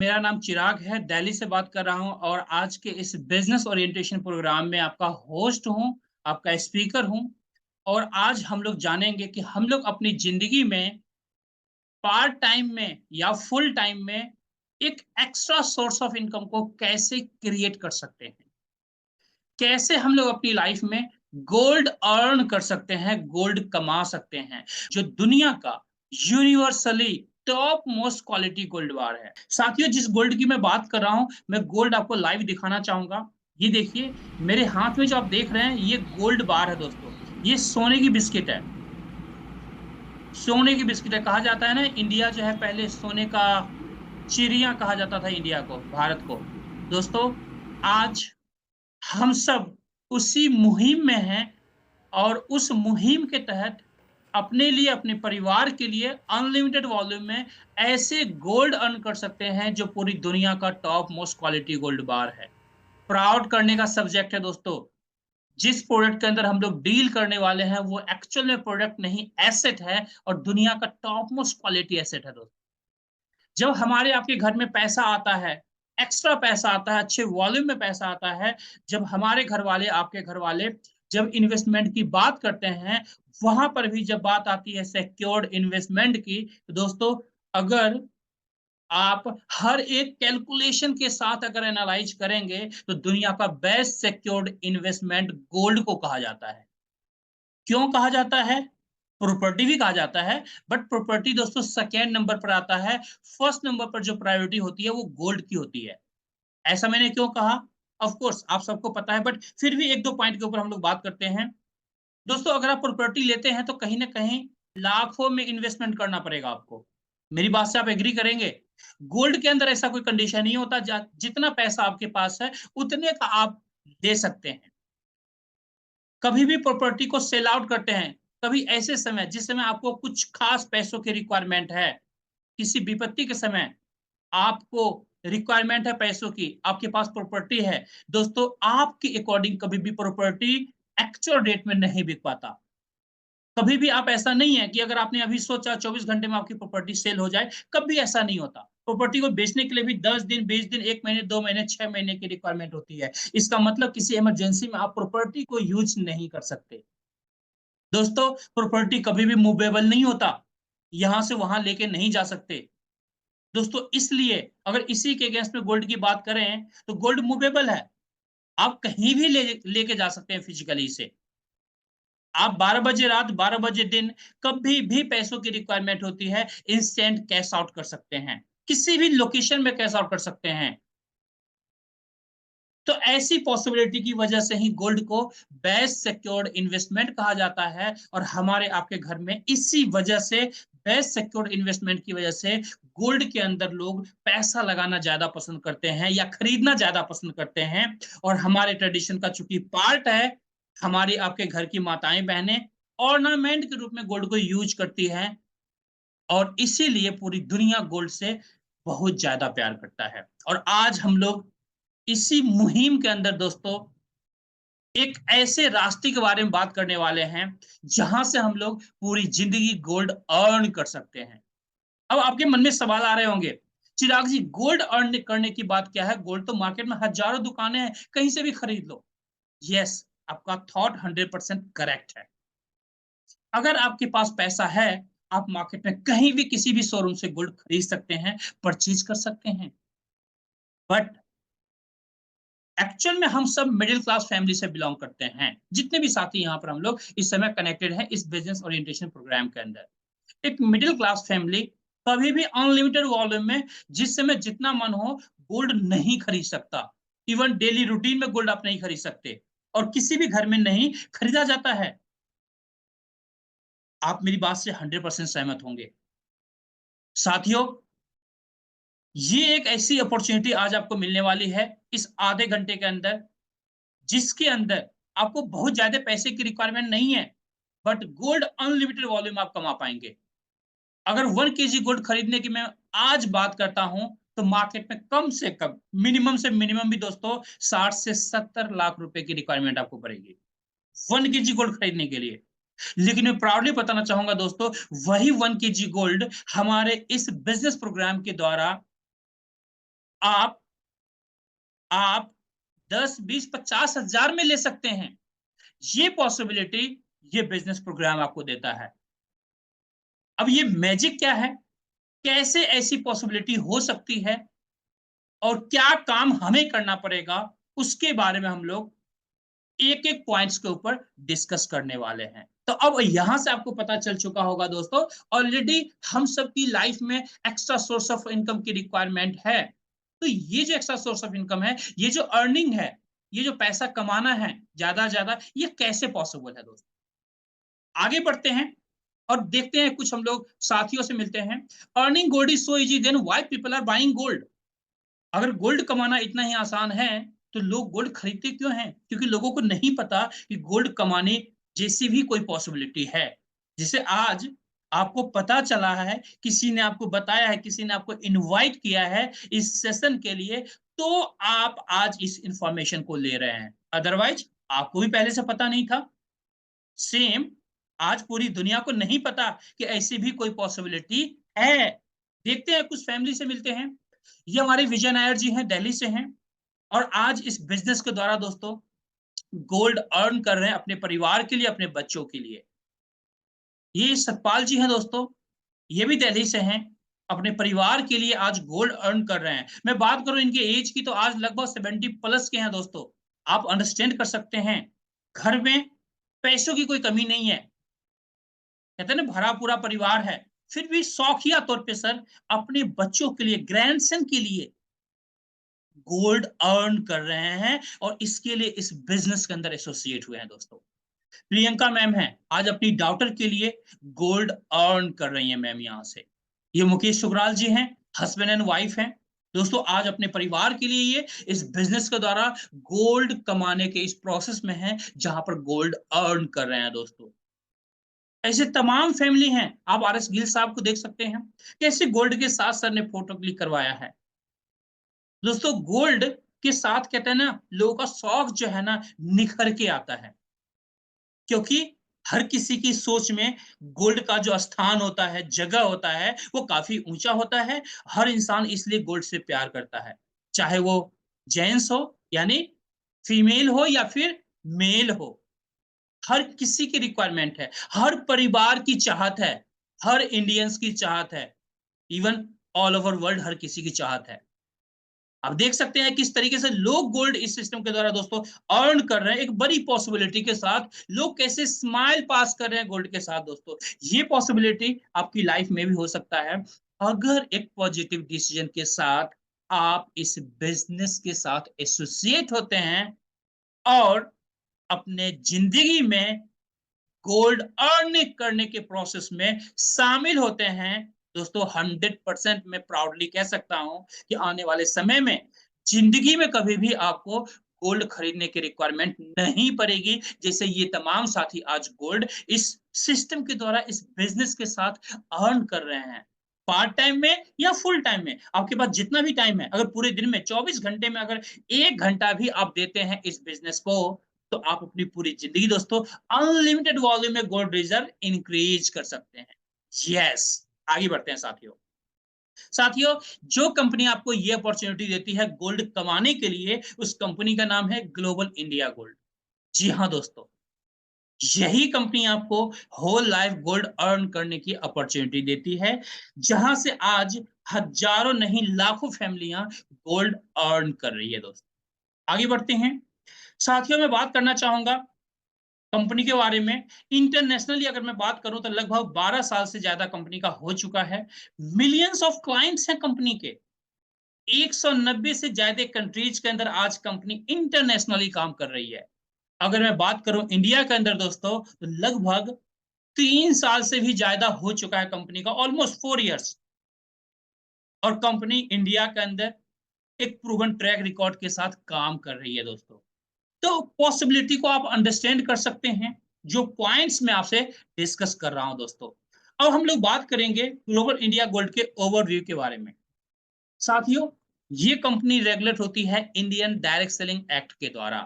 मेरा नाम चिराग है, दिल्ली से बात कर रहा हूँ और आज के इस बिज़नेस ओरिएंटेशन प्रोग्राम में आपका होस्ट हूँ, आपका स्पीकर हूँ और आज हम लोग जानेंगे कि हम लोग अपनी ज़िंदगी में पार्ट टाइम में या फुल टाइम में एक एक्स्ट्रा सोर्स ऑफ इनकम को कैसे क्रिएट कर सकते हैं। कैसे हम लोग अपनी लाइफ में गोल्ड अर्न कर सकते हैं, गोल्ड कमा सकते हैं, जो दुनिया का universally top most quality gold बार है। साथियों, जिस गोल्ड की मैं बात कर रहा हूँ, मैं गोल्ड आपको लाइव दिखाना चाहूंगा। ये देखिए, मेरे हाथ में जो आप देख रहे हैं, ये गोल्ड बार है दोस्तों। ये सोने की बिस्किट है। सोने की बिस्किट है। कहा जाता है ना, इंडिया जो है पहले सोने का चिड़िया कहा जाता था इंडिया को, भारत को। दोस्तों, आज हम सब उसी मुहिम में हैं और उस मुहिम के तहत अपने लिए, अपने परिवार के लिए अनलिमिटेड वॉल्यूम में ऐसे गोल्ड अर्न कर सकते हैं जो पूरी दुनिया का टॉप मोस्ट क्वालिटी गोल्ड बार है। प्राउड करने का सब्जेक्ट है दोस्तों। जिस प्रोडक्ट के अंदर हम लोग डील करने वाले हैं वो एक्चुअल में प्रोडक्ट नहीं, एसेट है और दुनिया का टॉप मोस्ट क्वालिटी एसेट है दोस्तों। जब हमारे आपके घर में पैसा आता है, एक्स्ट्रा पैसा आता है, अच्छे वॉल्यूम में पैसा आता है, जब हमारे घर वाले, आपके घर वाले जब इन्वेस्टमेंट की बात करते हैं, वहां पर भी जब बात आती है सिक्योर्ड इन्वेस्टमेंट की, तो दोस्तों, अगर आप हर एक कैलकुलेशन के साथ अगर एनालाइज करेंगे तो दुनिया का बेस्ट सिक्योर्ड इन्वेस्टमेंट गोल्ड को कहा जाता है। क्यों कहा जाता है? प्रॉपर्टी भी कहा जाता है, बट प्रॉपर्टी दोस्तों सेकेंड नंबर पर आता है। फर्स्ट नंबर पर जो प्रायोरिटी होती है वो गोल्ड की होती है। ऐसा मैंने क्यों कहा? ऑफ कोर्स आप सबको पता है, बट फिर भी एक दो पॉइंट के ऊपर हम लोग बात करते हैं। दोस्तों, अगर आप प्रॉपर्टी लेते हैं तो कहीं ना कहीं लाखों में इन्वेस्टमेंट करना पड़ेगा आपको। मेरी बात से आप एग्री करेंगे? गोल्ड के अंदर ऐसा कोई कंडीशन नहीं होता, जितना पैसा आपके पास है उतने का आप दे सकते हैं। कभी भी प्रॉपर्टी को सेल आउट करते हैं, कभी ऐसे समय जिस समय आपको कुछ खास पैसों की रिक्वायरमेंट है, किसी विपत्ति के समय आपको रिक्वायरमेंट है पैसों की, आपके पास प्रॉपर्टी है, दोस्तों आपके अकॉर्डिंग कभी भी प्रॉपर्टी एक्चुअल रेट में नहीं बिक पाता। कभी भी आप, ऐसा नहीं है कि अगर आपने अभी सोचा 24 घंटे में आपकी प्रॉपर्टी सेल हो जाए, कभी ऐसा नहीं होता। प्रॉपर्टी को बेचने के लिए भी 10 दिन, 20 दिन, 1 महीने, 2 महीने, 6 महीने की रिक्वायरमेंट होती है। इसका मतलब किसी इमरजेंसी में आप प्रॉपर्टी को यूज नहीं कर सकते। दोस्तों, प्रॉपर्टी कभी भी मूवेबल नहीं होता, यहां से वहां लेके नहीं जा सकते। दोस्तों, इसलिए अगर इसी के अगेंस्ट में गोल्ड की बात करें तो गोल्ड मूवेबल है। आप कहीं भी लेके जा सकते हैं फिजिकली इसे। आप 12 बजे रात, 12 बजे दिन, कभी भी पैसों की रिक्वायरमेंट होती है, इंस्टेंट कैश आउट कर सकते हैं, किसी भी लोकेशन में कैश आउट कर सकते हैं। तो ऐसी पॉसिबिलिटी की वजह से ही गोल्ड को बेस्ट सिक्योर्ड इन्वेस्टमेंट कहा जाता है और हमारे आपके घर में इसी वजह से, बेस्ट सिक्योर्ड इन्वेस्टमेंट की वजह से गोल्ड के अंदर लोग पैसा लगाना ज्यादा पसंद करते हैं या खरीदना ज्यादा पसंद करते हैं। और हमारे ट्रेडिशन का चूंकि पार्ट है, हमारी आपके घर की माताएं बहनें ऑर्नामेंट के रूप में गोल्ड को यूज करती हैं और इसीलिए पूरी दुनिया गोल्ड से बहुत ज्यादा प्यार करता है। और आज हम लोग इसी मुहिम के अंदर दोस्तों एक ऐसे रास्ते के बारे में बात करने वाले हैं जहां से हम लोग पूरी जिंदगी गोल्ड अर्न कर सकते हैं। अब आपके मन में सवाल आ रहे होंगे, चिराग जी, गोल्ड अर्न करने की बात क्या है? गोल्ड तो मार्केट में हजारों दुकानें हैं, कहीं से भी खरीद लो। यस, आपका थॉट 100% करेक्ट है। अगर आपके पास पैसा है, आप मार्केट में कहीं भी किसी भी शोरूम से गोल्ड खरीद सकते हैं, परचेज कर सकते हैं। बट एक्चुअल में हम सब मिडिल क्लास फैमिली से बिलोंग करते हैं। जितने भी साथी यहाँ पर हम लोग इस समय कनेक्टेड हैं इस बिजनेस ओरिएंटेशन प्रोग्राम के अंदर, एक मिडिल क्लास फैमिली कभी भी अनलिमिटेड वॉल्यूम में जिस समय जितना मन हो गोल्ड नहीं खरीद सकता। इवन डेली रूटीन में गोल्ड आप नहीं खरीद सकते और किसी भी घर में नहीं खरीदा जाता है। आप मेरी बात से 100% सहमत होंगे। साथियों, ये एक ऐसी अपॉर्चुनिटी आज आपको मिलने वाली है इस आधे घंटे के अंदर, जिसके अंदर आपको बहुत ज्यादा पैसे की रिक्वायरमेंट नहीं है, बट गोल्ड अनलिमिटेड वॉल्यूम आप कमा पाएंगे। अगर 1 kg गोल्ड खरीदने की मैं आज बात करता हूं तो मार्केट में कम से कम, मिनिमम से मिनिमम भी दोस्तों 60 से 70 लाख रुपए की रिक्वायरमेंट आपको पड़ेगी 1 kg गोल्ड खरीदने के लिए। लेकिन मैं प्राउडली बताना चाहूंगा दोस्तों, वही 1 kg गोल्ड हमारे इस बिजनेस प्रोग्राम के द्वारा आप आप 10, 20, 50 हजार में ले सकते हैं। ये पॉसिबिलिटी ये बिजनेस प्रोग्राम आपको देता है। अब ये मैजिक क्या है? कैसे ऐसी पॉसिबिलिटी हो सकती है और क्या काम हमें करना पड़ेगा, उसके बारे में हम लोग एक-एक पॉइंट्स के ऊपर डिस्कस करने वाले हैं। तो अब यहाँ से आपको पता चल चुका होगा दोस्तों, ऑलरेडी हम सबकी लाइफ में एक्स्ट्रा सोर्स ऑफ इनकम की रिक्वायरमेंट है। तो ये जो एक्स्ट्रा सोर्स ऑफ इनकम है, ये जो अर्निंग है, ये जो पैसा कमाना है ज़्यादा-ज़्यादा, ये कैसे पॉसिबल है दोस्तों? आगे बढ़ते हैं और देखते हैं, कुछ हम लोग साथियों से मिलते हैं। Earning gold is so easy, then why people are buying gold? अगर गोल्ड कमाना इतना ही आसान है, तो लोग गोल्ड खरीदते क्यों हैं? क्योंकि लोगों को नहीं पता कि गोल्ड कमाने जैसी भी कोई पॉसिबिलिटी है। जिसे आज आपको पता चला है, किसी ने आपको बताया है, किसी ने आपको इनवाइट किया है इस सेशन के लिए, तो आप आज इस इन्फॉर्मेशन को ले रहे हैं। अदरवाइज़ आपको भी पहले से पता नहीं था। सेम आज पूरी दुनिया को नहीं पता कि ऐसी भी कोई पॉसिबिलिटी है। देखते हैं, कुछ फैमिली से मिलते हैं। ये हमारे विजय नायर जी हैं, दिल्ली से हैं और आज इस बिज़नेस के द्वारा दोस्तों गोल्ड अर्न कर रहे हैं अपने परिवार के लिए, अपने बच्चों के लिए। ये सतपाल जी हैं दोस्तों, ये भी दिल्ली से हैं, अपने परिवार के लिए आज गोल्ड अर्न कर रहे हैं। मैं बात करूँ इनके ऐज की, तो आज लगभग 70 प्लस के हैं दोस्तों। आप अंडरस्टैंड कर सकते हैं, घर में पैसों की कोई कमी नहीं है। कहते हैं ना, भरा पूरा परिवार है, फिर भी शौकिया तौर पे सर अपने बच्चों के लिए, ग्रैंडसन के लिए गोल्ड अर्न कर रहे हैं और इसके लिए इस बिजनेस के अंदर एसोसिएट हुए हैं दोस्तों। प्रियंका मैम है, आज अपनी डॉटर के लिए गोल्ड अर्न कर रही हैं मैम यहाँ से। ये मुकेश सुग्राल जी हैं, हस्बैंड एंड वाइफ हैं दोस्तों, आज अपने परिवार के लिए ये इस बिजनेस के द्वारा गोल्ड कमाने के इस प्रोसेस में हैं, जहां पर गोल्ड अर्न कर रहे हैं दोस्तों। ऐसे तमाम फैमिली हैं, आप आर एस गिल साहब को देख सकते हैं, कैसे गोल्ड के साथ सर ने फोटो क्लिक करवाया है दोस्तों। गोल्ड के साथ कहते हैं ना, लोगों का शौक जो है ना निखर के आता है, क्योंकि हर किसी की सोच में गोल्ड का जो स्थान होता है, जगह होता है, वो काफी ऊंचा होता है। हर इंसान इसलिए गोल्ड से प्यार करता है, चाहे वो जेंट्स हो, यानी फीमेल हो, या फिर मेल हो। हर किसी की रिक्वायरमेंट है, हर परिवार की चाहत है, हर इंडियंस की चाहत है, इवन ऑल ओवर वर्ल्ड हर किसी की चाहत है। आप देख सकते हैं किस तरीके से लोग गोल्ड इस सिस्टम के द्वारा दोस्तों अर्न कर रहे हैं, एक बड़ी पॉसिबिलिटी के साथ लोग कैसे स्माइल पास कर रहे हैं गोल्ड के साथ दोस्तों। ये पॉसिबिलिटी आपकी लाइफ में भी हो सकता है, अगर एक पॉजिटिव डिसीजन के साथ आप इस बिजनेस के साथ एसोसिएट होते हैं और अपने जिंदगी में गोल्ड अर्न करने के प्रोसेस में शामिल होते हैं दोस्तों। 100% मैं प्राउडली कह सकता हूं कि आने वाले समय में जिंदगी में कभी भी आपको गोल्ड खरीदने की रिक्वायरमेंट नहीं पड़ेगी, जैसे ये तमाम साथी आज गोल्ड इस सिस्टम के द्वारा इस बिजनेस के साथ अर्न कर रहे हैं। पार्ट टाइम में या फुल टाइम में, आपके पास जितना भी टाइम है, अगर पूरे दिन में 24 घंटे में अगर 1 घंटा भी आप देते हैं इस बिजनेस को, तो आप अपनी पूरी जिंदगी दोस्तों अनलिमिटेड वॉल्यूम में गोल्ड रिजर्व इंक्रीज कर सकते हैं। यस, आगे बढ़ते हैं साथियों। साथियों, जो कंपनी आपको ये अपॉर्चुनिटी देती है गोल्ड कमाने के लिए, उस कंपनी का नाम है ग्लोबल इंडिया गोल्ड। जी हाँ दोस्तों, यही कंपनी आपको होल लाइफ गोल्ड अर्न करने की अपॉर्चुनिटी देती है, जहां से आज हजारों नहीं लाखों फैमिलियां गोल्ड अर्न कर रही है दोस्तों। आगे बढ़ते हैं साथियों, मैं बात करना चाहूंगा कंपनी के बारे में। इंटरनेशनली अगर मैं बात करूं, तो लगभग 12 साल से ज्यादा कंपनी का हो चुका है। मिलियंस ऑफ क्लाइंट्स हैं कंपनी के, 190 से ज्यादा कंट्रीज के अंदर आज कंपनी इंटरनेशनली काम कर रही है। अगर मैं बात करूं इंडिया के अंदर दोस्तों, तो लगभग 3 साल से भी ज्यादा हो चुका है कंपनी का, ऑलमोस्ट 4 इयर्स। और कंपनी इंडिया के अंदर एक प्रूवन ट्रैक रिकॉर्ड के साथ काम कर रही है दोस्तों। तो पॉसिबिलिटी को आप अंडरस्टैंड कर सकते हैं, जो पॉइंट्स मैं आपसे डिस्कस कर रहा हूं दोस्तों। अब हम लोग बात करेंगे ग्लोबल इंडिया गोल्ड के ओवरव्यू के बारे में। साथियों, ये कंपनी रेगुलेट होती है इंडियन डायरेक्ट सेलिंग एक्ट के द्वारा।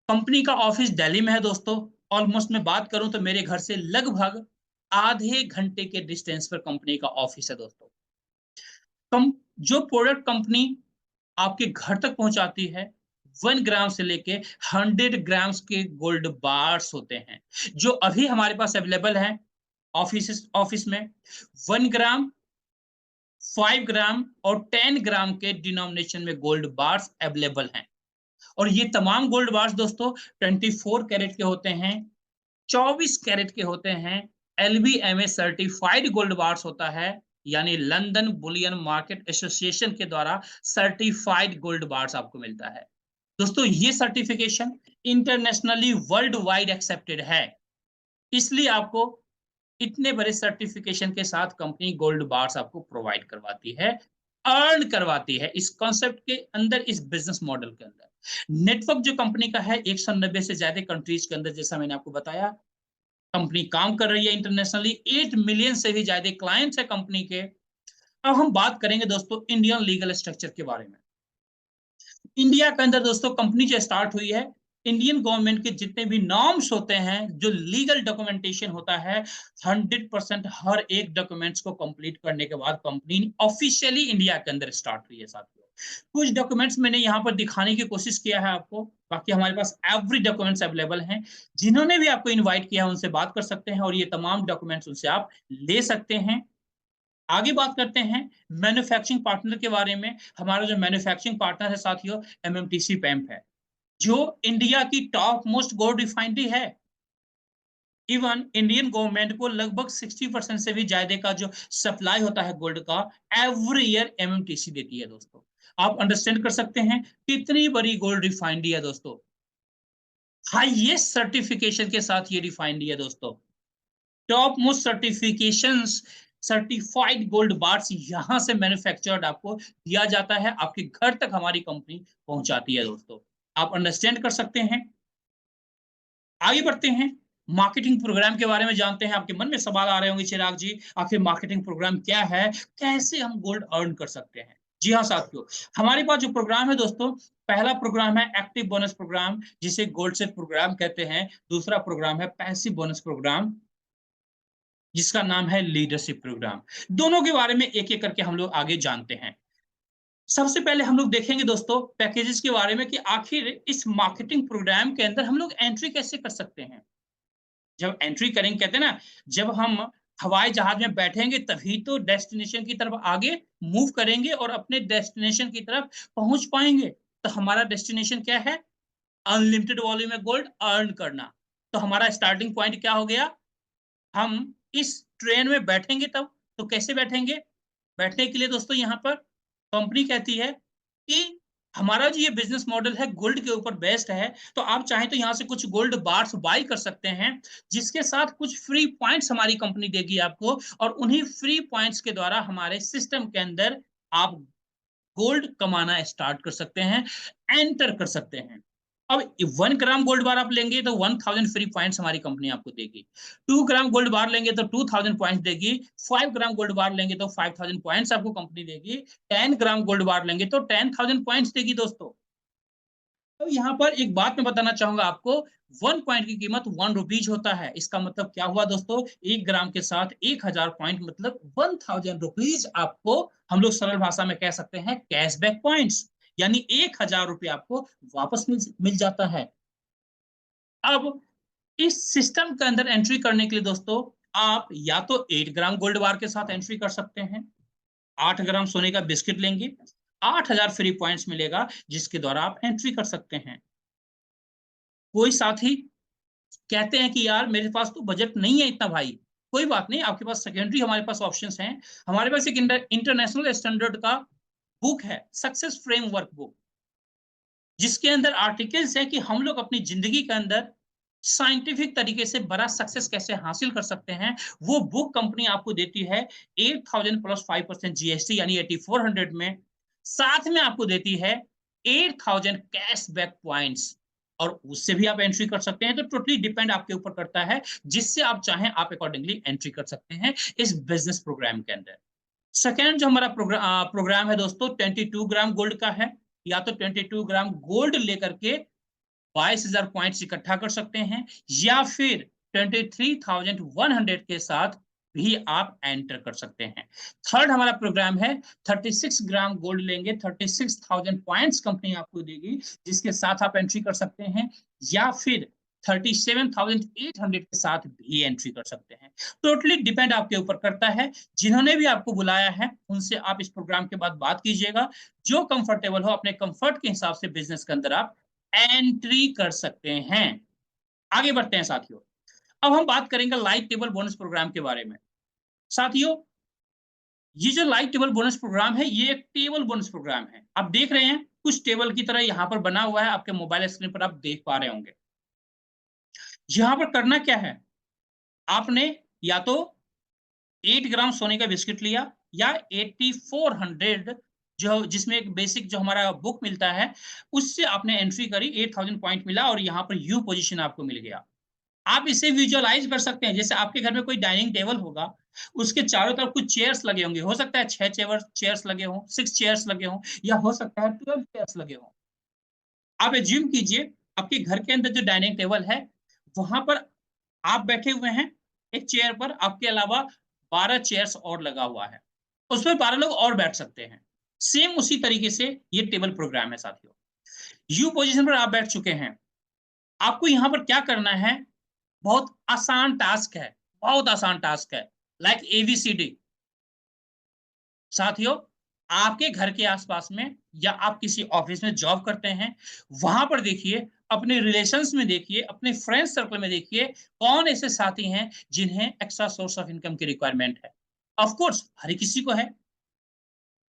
कंपनी का ऑफिस दिल्ली में है दोस्तों। ऑलमोस्ट मैं बात करूं तो मेरे घर से लगभग आधे घंटे के डिस्टेंस पर कंपनी का ऑफिस है दोस्तों। जो प्रोडक्ट कंपनी आपके घर तक पहुंचाती है, 1 ग्राम से लेके 100 ग्राम्स के गोल्ड बार्स होते हैं, जो अभी हमारे पास अवेलेबल है ऑफिस में। 1 ग्राम, 5 ग्राम और 10 ग्राम के डिनोमिनेशन में गोल्ड बार्स अवेलेबल हैं। और ये तमाम गोल्ड बार्स दोस्तों 24 कैरेट के होते हैं, 24 कैरेट के होते हैं, LBMA सर्टिफाइड गोल्ड बार्स होता है, यानी लंदन बुलियन मार्केट एसोसिएशन के द्वारा सर्टिफाइड गोल्ड बार्स आपको मिलता है। दोस्तों ये certification internationally world wide accepted है, इसलिए आपको इतने बड़े सर्टिफिकेशन के साथ कंपनी गोल्ड बार्स आपको प्रोवाइड करवाती है, अर्न करवाती है इस कॉन्सेप्ट के अंदर, इस बिजनेस मॉडल के अंदर। नेटवर्क जो कंपनी का है 190 से ज्यादा कंट्रीज के अंदर, जैसा मैंने आपको बताया, कंपनी काम कर रही है इंटरनेशनली, 8 मिलियन से भी ज्यादा क्लाइंट्स है कंपनी के। अब हम बात करेंगे दोस्तों इंडियन लीगल स्ट्रक्चर के बारे में। इंडिया के अंदर दोस्तों कंपनी जो स्टार्ट हुई है, इंडियन गवर्नमेंट के जितने भी नॉर्म्स होते हैं, जो लीगल डॉक्यूमेंटेशन होता है, 100% हर एक डॉक्यूमेंट्स को कंप्लीट करने के बाद कंपनी ऑफिशियली इंडिया के अंदर स्टार्ट हुई है साथियों। कुछ डॉक्यूमेंट्स मैंने यहाँ पर दिखाने की कोशिश किया है आपको, बाकी हमारे पास एवरी डॉक्यूमेंट्स अवेलेबल हैं। जिन्होंने भी आपको इन्वाइट किया है उनसे बात कर सकते हैं और ये तमाम डॉक्यूमेंट्स उनसे आप ले सकते हैं। आगे बात करते हैं मैन्युफैक्चरिंग पार्टनर के बारे में। हमारा जो मैन्युफैक्चरिंग पार्टनर है साथियों, MMTC पैम्प है, जो इंडिया की टॉप मोस्ट गोल्ड रिफाइनरी है। इवन इंडियन गवर्नमेंट को लगभग 60% से भी ज्यादा का जो सप्लाई होता है गोल्ड का, एवरी ईयर MMTC देती है दोस्तों। आप अंडरस्टैंड कर सकते हैं कितनी बड़ी गोल्ड रिफाइनरी है दोस्तों, हाईएस्ट सर्टिफिकेशन के साथ ये रिफाइनरी है दोस्तों। Top most certifications, certified gold bars यहां से मैन्युफैक्चर्ड आपको दिया जाता है, आपके घर तक हमारी कंपनी पहुंचाती है दोस्तों। आप अंडरस्टैंड कर सकते हैं। आगे बढ़ते हैं, मार्केटिंग प्रोग्राम के बारे में जानते हैं। आपके मन में सवाल आ रहे होंगे, चिराग जी आखिर मार्केटिंग प्रोग्राम क्या है, कैसे हम गोल्ड अर्न कर सकते हैं। जी हाँ साथियों, हमारे पास जो प्रोग्राम है दोस्तों, पहला प्रोग्राम है एक्टिव बोनस प्रोग्राम, जिसे गोल्ड सेट प्रोग्राम कहते हैं। दूसरा प्रोग्राम है पैसिव बोनस प्रोग्राम, जिसका नाम है लीडरशिप प्रोग्राम। दोनों के बारे में एक एक करके हम लोग आगे जानते हैं। सबसे पहले हम लोग देखेंगे दोस्तों पैकेजेस के बारे में, कि आखिर इस मार्केटिंग प्रोग्राम के अंदर हम लोग एंट्री कैसे कर सकते हैं। जब एंट्री करेंगे, कहते हैं ना, जब हम हवाई जहाज में बैठेंगे तभी तो डेस्टिनेशन की तरफ आगे मूव करेंगे और अपने डेस्टिनेशन की तरफ पहुंच पाएंगे। तो हमारा डेस्टिनेशन क्या है? अनलिमिटेड वॉल्यूम में गोल्ड अर्न करना। तो हमारा स्टार्टिंग पॉइंट क्या हो गया? हम इस ट्रेन में बैठेंगे तब, तो कैसे बैठेंगे? बैठने के लिए दोस्तों यहाँ पर कंपनी कहती है कि हमारा जो ये बिजनेस मॉडल है गोल्ड के ऊपर बेस्ड है, तो आप चाहें तो यहाँ से कुछ गोल्ड बार्स बाय कर सकते हैं, जिसके साथ कुछ फ्री पॉइंट्स हमारी कंपनी देगी आपको, और उन्हीं फ्री पॉइंट्स के द्वारा हमारे सिस्टम के अंदर आप गोल्ड कमाना स्टार्ट कर सकते हैं, एंटर कर सकते हैं। अब 1 ग्राम गोल्ड बार आप लेंगे तो 1000 फ्री पॉइंट्स हमारी कंपनी आपको देगी। 2 ग्राम गोल्ड बार लेंगे तो 2000 पॉइंट्स देगी। 5 ग्राम गोल्ड बार लेंगे तो 5000 पॉइंट्स आपको कंपनी देगी। 10 ग्राम गोल्ड बार लेंगे तो 10,000 पॉइंट्स देगी दोस्तों। तो यहाँ पर एक बात मैं बताना चाहूंगा आपको, 1 पॉइंट की कीमत 1 रुपीज होता है। इसका मतलब क्या हुआ दोस्तों? 1 ग्राम के साथ 1000 पॉइंट मतलब 1000 रुपीज आपको, हम लोग सरल भाषा में कह सकते हैं कैशबैक पॉइंट्स, यानी 1000 रुपये आपको वापस मिल जाता है। अब इस सिस्टम के अंदर एंट्री करने के लिए दोस्तों, आप या तो 8 ग्राम गोल्ड बार के साथ एंट्री कर सकते हैं, 8 ग्राम सोने का बिस्किट लेंगे, 8000 फ्री पॉइंट्स मिलेगा, जिसके द्वारा आप एंट्री कर सकते हैं। कोई साथी कहते हैं कि यार मेरे पास तो बजट नहीं है इतना भाई, कोई बात नहीं, आपके पास सेकेंडरी हमारे पास ऑप्शंस हैं। हमारे पास एक इंटरनेशनल स्टैंडर्ड का बुक है, सक्सेस फ्रेमवर्क बुक, जिसके अंदर आर्टिकल्स है कि हम लोग अपनी जिंदगी के अंदर साइंटिफिक तरीके से बड़ा सक्सेस कैसे हासिल कर सकते हैं। वो बुक कंपनी आपको देती है 8000 प्लस 5% GST, यानी 8400 में। साथ में आपको देती है 8000 कैशबैक पॉइंट्स, और उससे भी आप एंट्री कर सकते हैं। तो टोटली डिपेंड आपके ऊपर करता है, जिससे आप चाहें आप अकॉर्डिंगली एंट्री कर सकते हैं इस बिजनेस प्रोग्राम के अंदर। सेकेंड जो हमारा प्रोग्राम है दोस्तों, 22 ग्राम गोल्ड का है। या तो 22 ग्राम गोल्ड लेकर के 22,000 पॉइंट्स इकट्ठा कर सकते हैं, या फिर 23,100 के साथ भी आप एंटर कर सकते हैं। थर्ड हमारा प्रोग्राम है 36 ग्राम गोल्ड लेंगे, 36,000 पॉइंट्स कंपनी आपको देगी, जिसके साथ आप एंट्री कर सकते हैं, या फिर 37,800 के साथ भी एंट्री कर सकते हैं। टोटली डिपेंड आपके ऊपर करता है। जिन्होंने भी आपको बुलाया है उनसे आप इस प्रोग्राम के बाद बात कीजिएगा। जो कंफर्टेबल हो अपने कंफर्ट के हिसाब से बिजनेस के अंदर आप एंट्री कर सकते हैं। आगे बढ़ते हैं साथियों। अब हम बात करेंगे लाइव टेबल बोनस प्रोग्राम के बारे में। साथियों, ये जो लाइव टेबल बोनस प्रोग्राम है, ये एक टेबल बोनस प्रोग्राम है। आप देख रहे हैं कुछ टेबल की तरह यहाँ पर बना हुआ है, आपके मोबाइल स्क्रीन पर आप देख पा रहे होंगे। यहाँ पर करना क्या है, आपने या तो 8 ग्राम सोने का बिस्किट लिया, या 8400 जो जिसमें एक बेसिक जो हमारा बुक मिलता है, उससे आपने एंट्री करी, 8000 पॉइंट मिला और यहाँ पर यू पोजीशन आपको मिल गया। आप इसे विजुअलाइज कर सकते हैं, जैसे आपके घर में कोई डाइनिंग टेबल होगा, उसके चारों तरफ कुछ चेयर्स लगे होंगे, हो सकता है 6 चेयर्स लगे हों, 6 चेयर्स लगे हों, या हो सकता है 12 चेयर्स लगे हों। आप एज्यूम कीजिए आपके घर के अंदर जो डाइनिंग टेबल है, वहां पर आप बैठे हुए हैं एक चेयर पर, आपके अलावा 12 चेयर्स और लगा हुआ है, उसमें 12 लोग और बैठ सकते हैं। सेम उसी तरीके से ये टेबल प्रोग्राम है साथियों। यू पोजीशन पर आप बैठ चुके हैं, आपको यहाँ पर क्या करना है, बहुत आसान टास्क है, बहुत आसान टास्क है, लाइक एबीसीडी। साथियों, आपके घर के आसपास में या आप किसी ऑफिस में जॉब करते हैं, वहां पर देखिए, अपने रिलेशंस में देखिए, अपने फ्रेंड सर्कल में देखिए, कौन ऐसे साथी हैं जिन्हें एक्स्ट्रा सोर्स ऑफ इनकम की रिक्वायरमेंट है। ऑफ कोर्स हर किसी को है।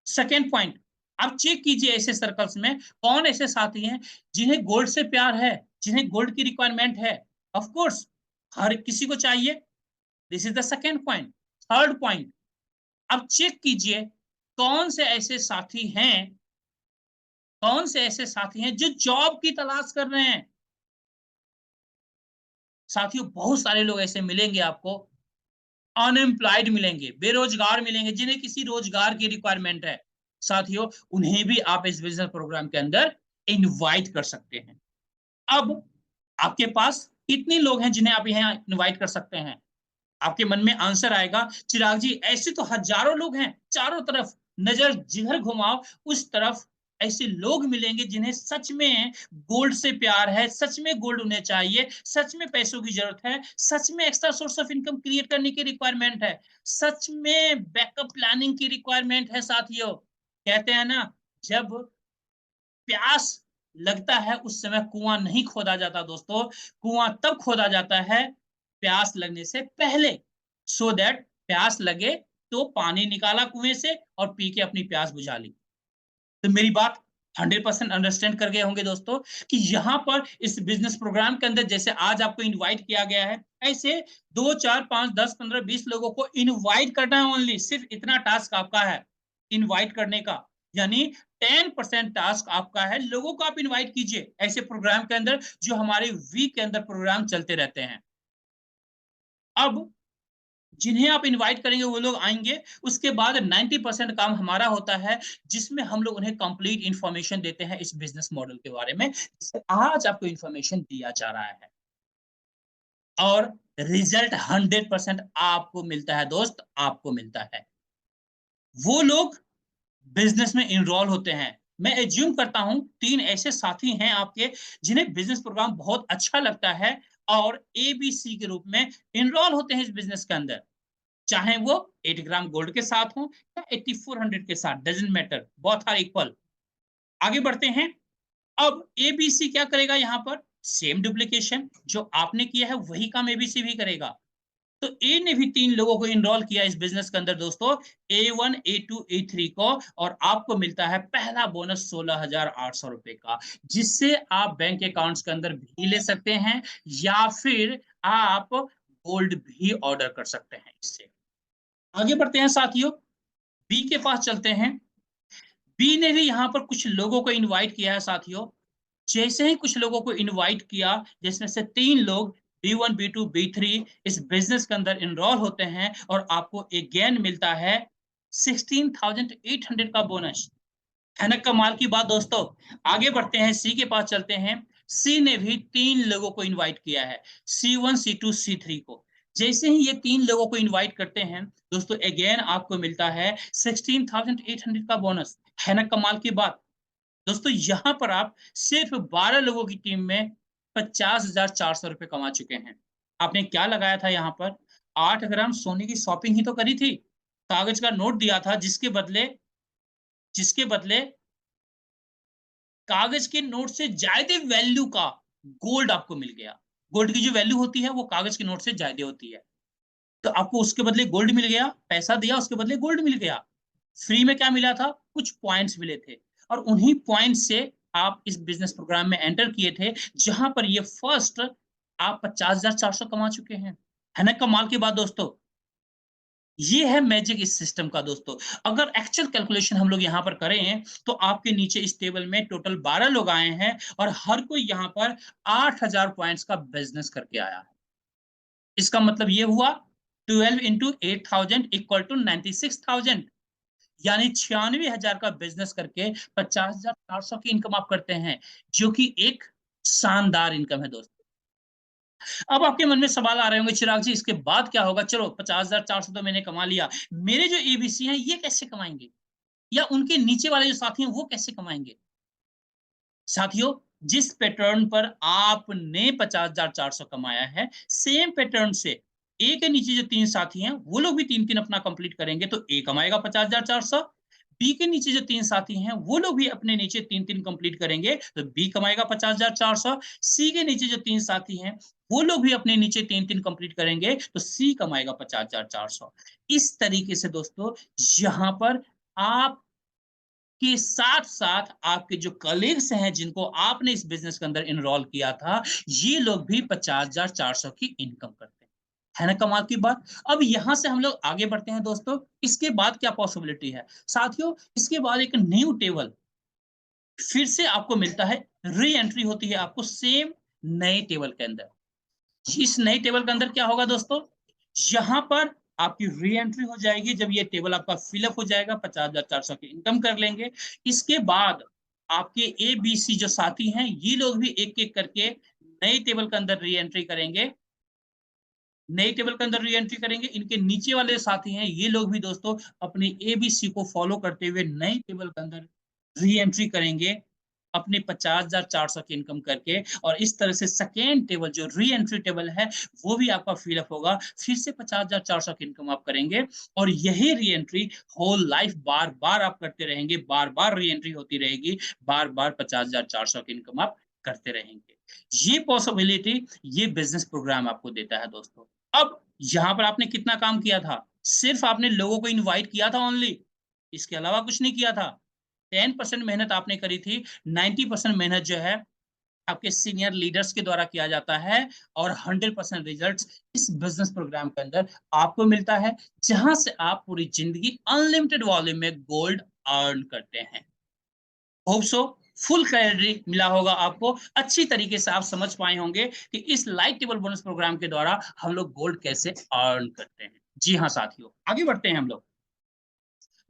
सेकेंड पॉइंट, आप चेक कीजिए ऐसे सर्कल्स में कौन ऐसे साथी हैं जिन्हें गोल्ड से प्यार है, जिन्हें गोल्ड की रिक्वायरमेंट है। ऑफ कोर्स हर किसी को चाहिए। This is the second point. Third point, अब चेक कीजिए कौन से ऐसे साथी हैं, कौन से ऐसे साथी हैं जो जॉब की तलाश कर रहे हैं। साथियों, बहुत सारे लोग ऐसे मिलेंगे आपको, अनएम्प्लॉयड मिलेंगे, बेरोजगार मिलेंगे, जिन्हें किसी रोजगार की रिक्वायरमेंट है। साथियों, उन्हें भी आप इस बिजनेस प्रोग्राम के अंदर इनवाइट कर सकते हैं। अब आपके पास कितने लोग हैं जिन्हें आप यहाँ इनवाइट कर सकते हैं? आपके मन में आंसर आएगा, चिराग जी ऐसे तो हजारों लोग हैं, चारों तरफ नजर जिधर घुमाओ उस तरफ ऐसे लोग मिलेंगे जिन्हें सच में गोल्ड से प्यार है, सच में गोल्ड उन्हें चाहिए, सच में पैसों की जरूरत है, सच में extra source of income create करने की रिक्वायरमेंट है, सच में बैकअप प्लानिंग की रिक्वायरमेंट है। साथियों, कहते हैं ना, जब प्यास लगता है उस समय कुआं नहीं खोदा जाता दोस्तों, कुआं तब खोदा जाता है प्यास लगने से पहले, सो दैट प्यास लगे तो पानी निकाला कुएं से और पी के अपनी प्यास बुझा ली। तो मेरी बात 100% अंडरस्टैंड कर गए होंगे दोस्तों, कि यहाँ पर इस बिजनेस प्रोग्राम के अंदर जैसे आज आपको इनवाइट किया गया है, ऐसे 2 4 5 10 15 20 लोगों को इनवाइट करना है। ओनली सिर्फ इतना टास्क आपका है, इनवाइट करने का। यानी 10% टास्क आपका है, लोगों को आप इनवाइट कीजिए ऐसे प्रोग्राम के अंदर जो हमारे वीक के अंदर प्रोग्राम चलते रहते हैं। अब जिन्हें आप इनवाइट करेंगे वो लोग आएंगे, उसके बाद 90% काम हमारा होता है, जिसमें हम लोग उन्हें कंप्लीट इंफॉर्मेशन देते हैं इस बिजनेस मॉडल के बारे में, जिससे आज आपको इंफॉर्मेशन दिया जा रहा है, और रिजल्ट 100% आपको मिलता है दोस्त, आपको मिलता है। वो लोग बिजनेस में इनरोल होते हैं। मैं एज्यूम करता हूं 3 ऐसे साथी हैं आपके जिन्हें बिजनेस प्रोग्राम बहुत अच्छा लगता है और एबीसी के रूप में इनरोल होते हैं इस बिजनेस के अंदर, चाहे वो 8 ग्राम गोल्ड के साथ हो या 8400 के साथ, doesn't matter, both are equal. आगे बढ़ते हैं। अब एबीसी क्या करेगा, यहाँ पर सेम डुप्लीकेशन जो आपने किया है वही काम एबीसी भी करेगा। तो ए ने भी 3 लोगों को इनरोल किया इस बिजनेस के अंदर दोस्तों, A1 A2 A3 को, और आपको मिलता है पहला बोनस 16,800 रुपए का, जिससे आप बैंक अकाउंट्स के अंदर भी ले सकते हैं, या फिर आप गोल्ड भी ऑर्डर कर सकते हैं इससे। आगे बढ़ते हैं साथियों, बी के पास चलते हैं। बी ने भी यहाँ पर कुछ लोगों को इनवाइट किया है साथियों। जैसे ही कुछ लोगों को इनवाइट किया, जिसमें से 3 लोग B1 B2 B3 इस बिजनेस के अंदर इनरोल होते हैं, और आपको एक गेन मिलता है 16,800 का बोनस। है ना कमाल की बात दोस्तों। आगे बढ़ते हैं, सी के पास चलते हैं। सी ने भी 3 लोगों को इनवाइट किया है, C1 C2 C3 को। जैसे ही ये 3 लोगों को इनवाइट करते हैं, दोस्तों अगेन आपको मिलता है 16,800 का बोनस। है ना कमाल की बात? दोस्तों यहाँ पर आप सिर्फ 12 लोगों की टीम में 50,400 रुपए कमा चुके हैं। आपने क्या लगाया था यहाँ पर? 8 ग्राम सोने की शॉपिंग ही तो करी थी। कागज का नोट दिया था जिसके बदले कागज के नोट से ज्यादा वैल्यू का गोल्ड आपको मिल गया। गोल्ड की जो वैल्यू होती है वो कागज के नोट से ज्यादा होती है। तो आपको उसके बदले गोल्ड मिल गया, पैसा दिया उसके बदले गोल्ड मिल गया। फ्री में क्या मिला था? कुछ पॉइंट्स मिले थे और उन्हीं पॉइंट्स से आप इस बिजनेस प्रोग्राम में एंटर किए थे, जहां पर ये फर्स्ट आप 50,400 कमा चुके हैं। है ना कमाल की बात दोस्तों? ये है मैजिक इस सिस्टम का दोस्तों। अगर एक्चुअल कैलकुलेशन हम लोग यहाँ पर करें, तो आपके नीचे इस टेबल में टोटल 12 लोग आए हैं और हर कोई यहाँ पर 8,000 पॉइंट्स का बिजनेस करके आया है। इसका मतलब ये हुआ 12 इंटू 8,000 इक्वल टू 96,000, यानी 96,000 का बिजनेस करके 50,400 की इनकम आप करते हैं, जो कि एक शानदार इनकम है दोस्तों। अब आपके मन में सवाल आ रहे होंगे, चिराग जी इसके बाद क्या होगा? चलो 50,400 तो मैंने कमा लिया, मेरे जो एबीसी हैं ये कैसे कमाएंगे, या उनके नीचे वाले जो साथी हैं वो कैसे कमाएंगे? साथियों, जिस पैटर्न पर आपने 50,400 कमाया है, सेम पैटर्न से ए के नीचे जो 3 साथी हैं वो लोग भी 3-3 अपना कंप्लीट करेंगे तो ए कमाएगा 50,400। बी के नीचे जो 3 साथी हैं वो लोग भी अपने नीचे 3-3 कंप्लीट करेंगे तो बी कमाएगा 50,400। सी के नीचे जो 3 साथी हैं वो लोग भी अपने नीचे 3-3 कंप्लीट करेंगे तो सी कमाएगा 50,400। इस तरीके से दोस्तों, यहाँ पर आप के साथ-साथ आपके जो कलीग्स हैं जिनको आपने इस बिज़नेस के अंदर एनरोल किया था, ये लोग भी 50,400 की इनकम करते हैं। है ना कमाल की बात? अब यहाँ से हम लोग आगे बढ़ते हैं दोस्तों, इसके बाद क्या पॉसिबिलिटी है? साथियों, इसके बाद एक न्यू टेबल फिर से आपको मिलता है, री-एंट्री होती है आपको सेम नए टेबल के अंदर। इस नए टेबल के अंदर क्या होगा दोस्तों? यहाँ पर आपकी री एंट्री हो जाएगी जब ये टेबल आपका फिलअप हो जाएगा, 50,400 की इनकम कर लेंगे। इसके बाद आपके ए बी सी जो साथी हैं ये लोग भी एक एक करके नए टेबल के अंदर री एंट्री करेंगे। नए टेबल के अंदर री एंट्री करेंगे। इनके नीचे वाले साथी हैं ये लोग भी दोस्तों अपने ए बी सी को फॉलो करते हुए नए टेबल के अंदर री एंट्री करेंगे अपने 50,400 की इनकम करके। और इस तरह से सेकेंड टेबल जो री एंट्री टेबल है वो भी आपका फिलअप होगा, फिर से 50,400 की इनकम आप करेंगे। और यही री एंट्री होल लाइफ बार बार आप करते रहेंगे, बार बार री एंट्री होती रहेगी, बार बार 50,400 की इनकम आप करते रहेंगे। ये पॉसिबिलिटी ये बिजनेस प्रोग्राम आपको देता है दोस्तों। अब यहाँ पर आपने कितना काम किया था? सिर्फ आपने लोगों को इनवाइट किया था ओनली, इसके अलावा कुछ नहीं किया था। 10% मेहनत आपने करी थी, 90% मेहनत जो है आपके सीनियर लीडर्स के द्वारा किया जाता है। और 100% रिजल्ट्स इस बिजनेस प्रोग्राम के अंदर आपको मिलता है, जहां से आप पूरी जिंदगी अनलिमिटेड वॉल्यूम में गोल्ड अर्न करते हैं। होप सो फुल क्लैरिटी मिला होगा आपको, अच्छी तरीके से आप समझ पाए होंगे कि इस लाइट टेबल बोनस प्रोग्राम के द्वारा हम लोग गोल्ड कैसे अर्न करते हैं। जी हाँ साथियों, आगे बढ़ते हैं हम लोग।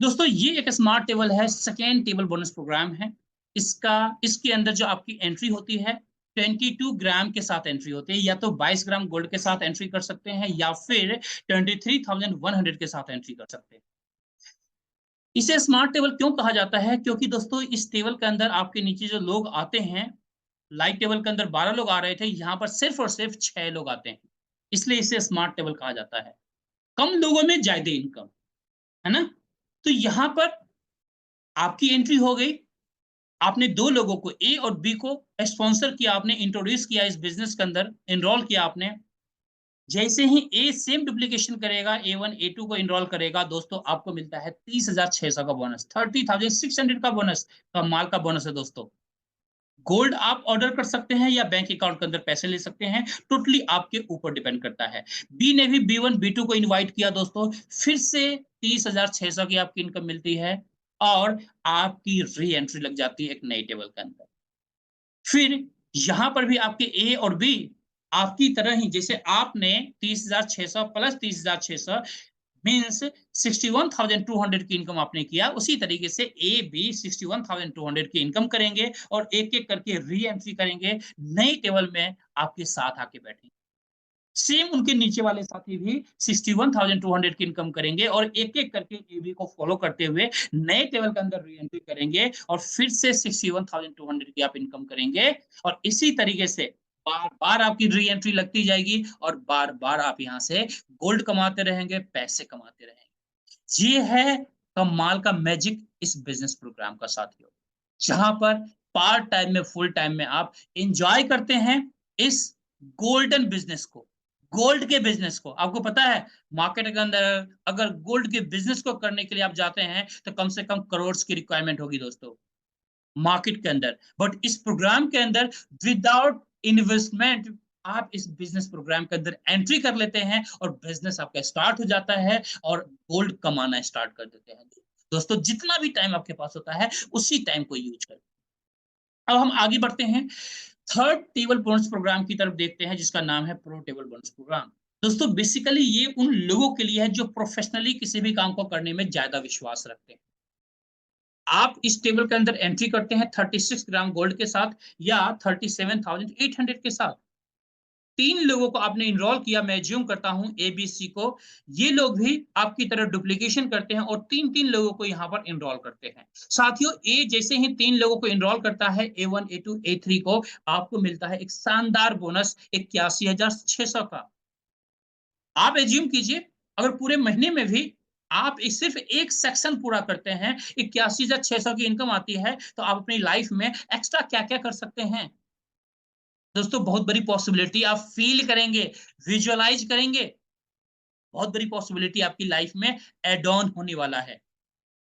दोस्तों ये एक स्मार्ट टेबल है, सेकेंड टेबल बोनस प्रोग्राम है। इसका इसके अंदर जो आपकी एंट्री होती है 22 ग्राम के साथ एंट्री होती है, या तो 22 ग्राम गोल्ड के साथ एंट्री कर सकते हैं या फिर 23,100 के साथ एंट्री कर सकते हैं। इसे स्मार्ट टेबल क्यों कहा जाता है? क्योंकि दोस्तों इस टेबल के अंदर आपके नीचे जो लोग आते हैं, लाइट टेबल के अंदर 12 लोग आ रहे थे, यहाँ पर सिर्फ और सिर्फ 6 लोग आते हैं, इसलिए इसे स्मार्ट टेबल कहा जाता है। कम लोगों में ज्यादा इनकम, है ना? तो यहाँ पर आपकी एंट्री हो गई, आपने 2 लोगों को ए और बी को स्पॉन्सर किया, आपने इंट्रोड्यूस किया इस बिज़नेस के अंदर, एनरोल किया आपने। जैसे ही ए सेम डुप्लीकेशन करेगा, A1 A2 को एनरोल करेगा, दोस्तों आपको मिलता है 30,600 का बोनस, 30,600 का बोनस, कमाल का बोनस है दोस्तों। गोल्ड आप ऑर्डर कर सकते हैं या बैंक अकाउंट के अंदर पैसे ले सकते हैं, टोटली आपके ऊपर डिपेंड करता है। बी ने भी B1 B2 को इनवाइट किया दोस्तों, फिर से 30,600 की आपकी इनकम मिलती है और आपकी री एंट्री लग जाती है एक नई टेबल के अंदर। फिर यहां पर भी आपके ए और बी आपकी तरह ही, जैसे आपने 30,600 प्लस 30,600 मीन्स 61,200 की इनकम आपने किया, उसी तरीके से ए बी 61,200 की इनकम करेंगे और एक एक करके री एंट्री करेंगे, नई टेबल में आपके साथ आके बैठेंगे। सेम उनके नीचे वाले साथी भी 61,200 की इनकम करेंगे और एक एक करके एबी को फॉलो करते हुए नए टेबल के अंदर री एंट्री करेंगे और फिर से 61,200 की आप इनकम करेंगे। और इसी तरीके से बार बार आपकी री एंट्री लगती जाएगी और बार बार आप यहाँ से गोल्ड कमाते रहेंगे, पैसे कमाते रहेंगे। ये है कमाल का मैजिक इस बिजनेस प्रोग्राम का साथियों, जहां पर पार्ट टाइम में फुल टाइम में आप एंजॉय करते हैं इस गोल्डन बिजनेस को, गोल्ड के बिजनेस को। आपको पता है मार्केट के अंदर अगर गोल्ड के बिजनेस को करने के लिए आप जाते हैं तो कम से कम करोड़ की रिक्वायरमेंट होगी दोस्तों मार्केट के अंदर। बट इस प्रोग्राम के अंदर विदाउट इन्वेस्टमेंट आप इस बिजनेस प्रोग्राम के अंदर एंट्री कर लेते हैं और बिजनेस आपका स्टार्ट हो जाता है और गोल्ड कमाना स्टार्ट कर देते हैं। दोस्तों जितना भी टाइम आपके पास होता है उसी टाइम को यूज करें। अब हम आगे बढ़ते हैं, थर्ड टेबल बोनस प्रोग्राम की तरफ देखते हैं जिसका नाम है प्रो टेबल बोनस प्रोग्राम। दोस्तों बेसिकली ये उन लोगों के लिए है जो प्रोफेशनली किसी भी काम को करने में ज्यादा विश्वास रखते हैं। आप इस टेबल के अंदर एंट्री करते हैं 36 ग्राम गोल्ड के साथ या 37,800 के साथ। तीन लोगों को आपने इनरोल किया, मैं ज्यूम करता हूं एबीसी को, ये लोग भी आपकी तरह डुप्लीकेशन करते हैं और तीन तीन लोगों को यहां पर इनरोल करते हैं। साथियों ए जैसे ही तीन लोगों को इनरोल करता है A1 A2 A3 को, आपको मिलता है एक शानदार बोनस 81,600 का। आप एज्यूम कीजिए अगर पूरे महीने में भी आप सिर्फ एक सेक्शन पूरा करते हैं, 81,600 की इनकम आती है, तो आप अपनी लाइफ में एक्स्ट्रा क्या क्या कर सकते हैं दोस्तों। बहुत बड़ी पॉसिबिलिटी आप फील करेंगे, विजुअलाइज करेंगे, बहुत बड़ी पॉसिबिलिटी आपकी लाइफ में एड ऑन होने वाला है।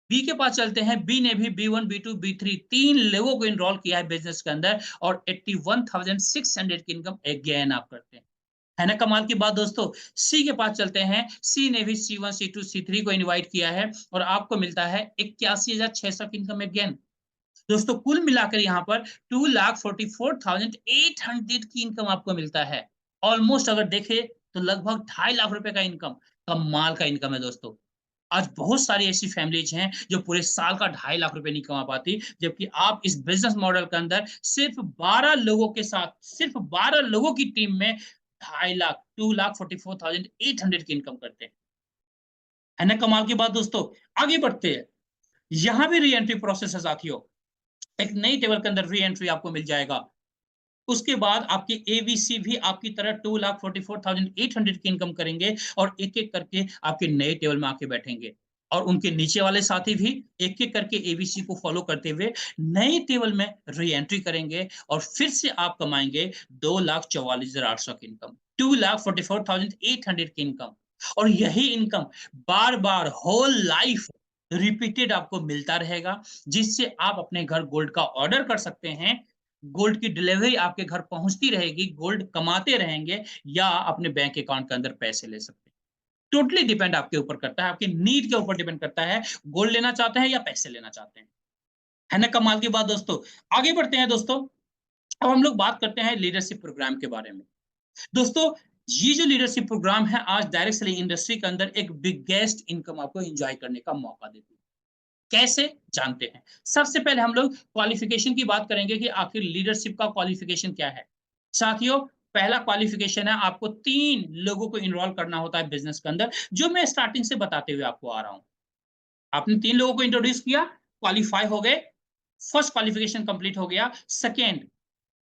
बी के पास चलते हैं, बी ने भी B1 B2 B3 तीन लोगों को इनरोल किया है बिजनेस के अंदर और 81,600 की इनकम अगेन आप करते हैं, है ना कमाल की बात दोस्तों। सी के पास चलते हैं, सी ने भी C1 C2 C3 को इनवाइट किया है और आपको मिलता है 81,600 की इनकम अगेन। दोस्तों कुल मिलाकर यहाँ पर 2,44,800 की इनकम आपको मिलता है। ऑलमोस्ट अगर देखे तो लगभग 2.5 लाख रुपए का इनकम, कमाल का इनकम है दोस्तों। आज बहुत सारी ऐसी फैमिलीज हैं जो पूरे साल का 2.5 लाख रुपए नहीं कमा पाती, जबकि आप इस बिजनेस मॉडल के अंदर सिर्फ 12 लोगों के साथ, सिर्फ 12 लोगों की टीम में 2.5 लाख, 2,44,800 की इनकम करते हैं, है ना कमाल की बात दोस्तों। आगे बढ़ते हैं, यहां भी री एंट्री प्रोसेस है साथियों। एक नई टेबल के अंदर री एंट्री आपको मिल जाएगा। उसके बाद आपके एबीसी भी आपकी तरह 2,44,800 की इनकम करेंगे और एक एक करके आपके नए टेबल में आके बैठेंगे और उनके नीचे वाले साथी भी एक एक करके एबीसी को फॉलो करते हुए नए टेबल में री एंट्री करेंगे और फिर से आप कमाएंगे 2,44,800 की इनकम, 2,44,800 की इनकम। और यही इनकम बार बार होल लाइफ रिपीटेड आपको मिलता रहेगा, जिससे आप अपने घर गोल्ड का ऑर्डर कर सकते हैं, गोल्ड की डिलीवरी आपके घर पहुंचती रहेगी, गोल्ड कमाते रहेंगे या अपने बैंक अकाउंट के अंदर पैसे ले सकते हैं। टोटली डिपेंड आपके ऊपर करता है, आपकी नीड के ऊपर डिपेंड करता है, गोल्ड लेना चाहते हैं या पैसे लेना चाहते हैं, है ना कमाल की बात दोस्तों। आगे बढ़ते हैं दोस्तों, अब हम लोग बात करते हैं लीडरशिप प्रोग्राम के बारे में। दोस्तों ये जो लीडरशिप प्रोग्राम है आज डायरेक्ट सेलिंग इंडस्ट्री के अंदर एक बिगेस्ट इनकम आपको एंजॉय करने का मौका देती है। कैसे जानते हैं, सबसे पहले हम लोग क्वालिफिकेशन की बात करेंगे कि आखिर लीडरशिप का क्वालिफिकेशन क्या है। साथियों पहला क्वालिफिकेशन है, आपको तीन लोगों को इनरोल करना होता है बिजनेस के अंदर, जो मैं स्टार्टिंग से बताते हुए आपको आ रहा हूं। आपने तीन लोगों को इंट्रोड्यूस किया, क्वालिफाई हो गए, फर्स्ट क्वालिफिकेशन कंप्लीट हो गया। सेकेंड,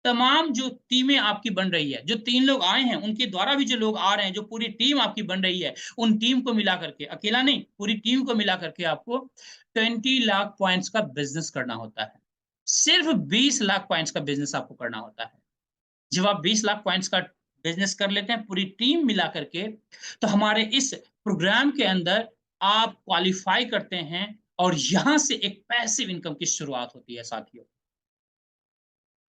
तमाम जो टीमें आपकी बन रही है, जो तीन लोग आए हैं उनके द्वारा भी जो लोग आ रहे हैं, जो पूरी टीम आपकी बन रही है, उन टीम को मिला करके, अकेला नहीं पूरी टीम को मिला करके आपको 20 लाख पॉइंट्स का बिजनेस करना होता है। सिर्फ 20 लाख पॉइंट्स का बिजनेस आपको करना होता है। जब आप 20 लाख पॉइंट्स का बिजनेस कर लेते हैं पूरी टीम मिला करके, तो हमारे इस प्रोग्राम के अंदर आप क्वालिफाई करते हैं और यहां से एक पैसिव इनकम की शुरुआत होती है साथियों।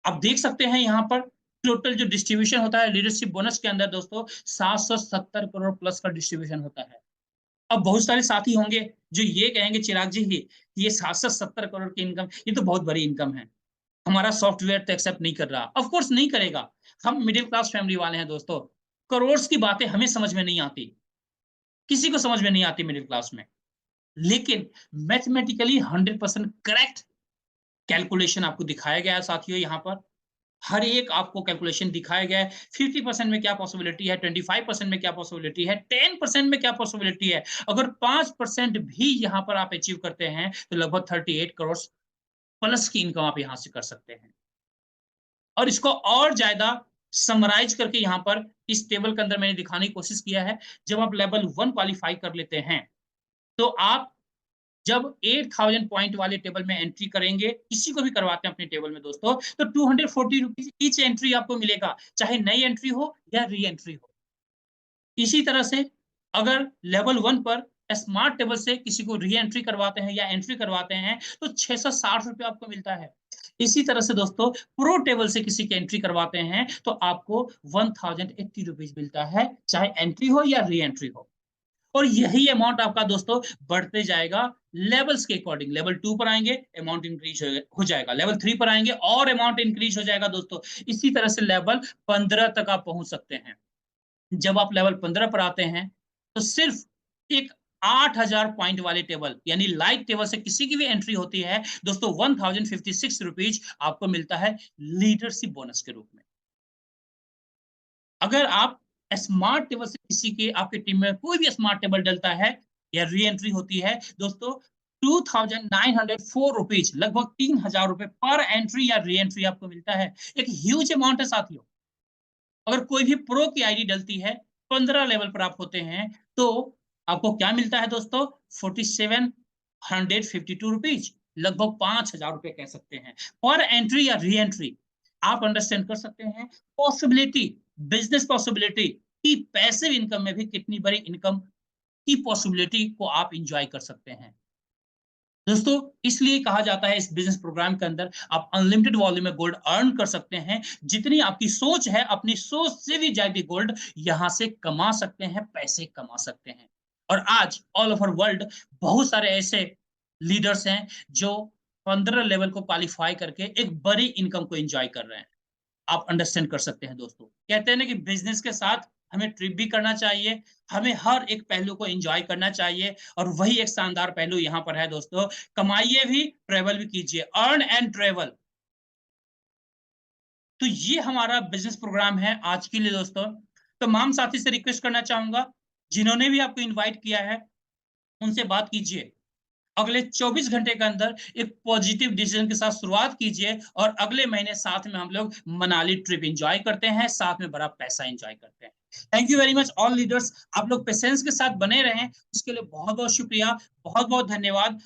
आप देख सकते हैं यहाँ पर टोटल जो डिस्ट्रीब्यूशन होता है लीडरशिप बोनस के अंदर दोस्तों 770 करोड़ प्लस का डिस्ट्रीब्यूशन होता है। अब बहुत सारे साथी होंगे जो ये कहेंगे चिराग जी ही ये 770 करोड़ की इनकम, ये तो बहुत बड़ी इनकम है, हमारा सॉफ्टवेयर तो एक्सेप्ट नहीं कर रहा। ऑफ कोर्स नहीं करेगा, हम मिडिल क्लास फैमिली वाले हैं दोस्तों, करोड़ की बातें हमें समझ में नहीं आती, किसी को समझ में नहीं आती मिडिल क्लास में। लेकिन मैथमेटिकली 100% करेक्ट कैलकुलेशन आपको दिखाया गया है साथियों यहाँ पर। हर एक आपको कैलकुलेशन दिखाया गया है। 50% में क्या पॉसिबिलिटी है, 25% में क्या पॉसिबिलिटी है, 10% में क्या पॉसिबिलिटी है। अगर 5% भी यहाँ पर आप अचीव करते हैं तो लगभग 38 करोड़ प्लस की इनकम आप यहाँ से कर सकते हैं। और इसको और ज्यादा समराइज करके यहाँ पर इस टेबल के अंदर मैंने दिखाने की कोशिश किया है। जब आप लेवल 1 क्वालिफाई कर लेते हैं तो आप जब 8000 पॉइंट वाले टेबल में एंट्री करेंगे, किसी को भी करवाते हैं अपने टेबल में दोस्तों, तो 240 रुपीज ईच एंट्री आपको मिलेगा, चाहे नई एंट्री हो या री एंट्री हो। इसी तरह से अगर लेवल 1 पर स्मार्ट टेबल से किसी को री एंट्री करवाते हैं या एंट्री करवाते हैं तो 660 रुपये आपको मिलता है। इसी तरह से दोस्तों प्रो टेबल से किसी की एंट्री करवाते हैं तो आपको 1080 रुपीज मिलता है, चाहे एंट्री हो या री एंट्री हो। और यही अमाउंट आपका दोस्तों बढ़ते जाएगा लेवल्स के अकॉर्डिंग। लेवल 2 पर आएंगे अमाउंट इंक्रीज हो जाएगा, लेवल 3 पर आएंगे और अमाउंट इंक्रीज हो जाएगा दोस्तों। इसी तरह से लेवल 15 तक आप पहुंच सकते हैं। जब आप लेवल 15 पर आते हैं तो सिर्फ एक 8000 पॉइंट वाले टेबल यानी लाइट टेबल से किसी की भी एंट्री होती है दोस्तों, 1056 रुपीज आपको मिलता है लीडरशिप बोनस के रूप में। अगर आप स्मार्ट टेबल से किसी के आपके टीम में कोई भी स्मार्ट टेबल डलता है या री एंट्री होती है दोस्तों, 2904 रुपीज, लगभग 3000 रुपए पर एंट्री या री एंट्री आपको मिलता है। एक ह्यूज अमाउंट है साथियों। अगर कोई भी प्रो की आईडी डलती है, 15 लेवल पर आप होते हैं, तो आपको क्या मिलता है दोस्तों, 4752 रुपीज, लगभग 5000 रुपए कह सकते हैं पर एंट्री या री एंट्री। आप अंडरस्टैंड कर सकते हैं पॉसिबिलिटी, बिजनेस पॉसिबिलिटी की पैसिव इनकम में भी कितनी बड़ी इनकम की पॉसिबिलिटी को आप इंजॉय कर सकते हैं दोस्तों। इसलिए कहा जाता है इस बिजनेस प्रोग्राम के अंदर आप अनलिमिटेड वॉल्यूम में गोल्ड अर्न कर सकते हैं। जितनी आपकी सोच है, अपनी सोच से भी ज्यादा गोल्ड यहां से कमा सकते हैं, पैसे कमा सकते हैं। और आज ऑल ओवर वर्ल्ड बहुत सारे ऐसे लीडर्स हैं जो 15 लेवल को क्वालिफाई करके एक बड़ी इनकम को एंजॉय कर रहे हैं। आप अंडरस्टैंड कर सकते हैं दोस्तों। कहते हैं ना कि बिजनेस के साथ हमें ट्रिप भी करना चाहिए, हमें हर एक पहलू को एंजॉय करना चाहिए। और वही एक शानदार पहलू यहाँ पर है दोस्तों, कमाइए भी ट्रेवल भी कीजिए, अर्न एंड ट्रेवल। तो ये हमारा बिजनेस प्रोग्राम है आज के लिए दोस्तों। तमाम साथी से रिक्वेस्ट करना चाहूंगा, जिन्होंने भी आपको इन्वाइट किया है उनसे बात कीजिए। अगले 24 घंटे के अंदर एक पॉजिटिव डिसीजन के साथ शुरुआत कीजिए और अगले महीने साथ में हम लोग मनाली ट्रिप एंजॉय करते हैं, साथ में बड़ा पैसा एंजॉय करते हैं। Thank you very much all leaders. आप लोग पेशेंस के साथ बने रहें, उसके लिए बहुत बहुत शुक्रिया, बहुत बहुत धन्यवाद।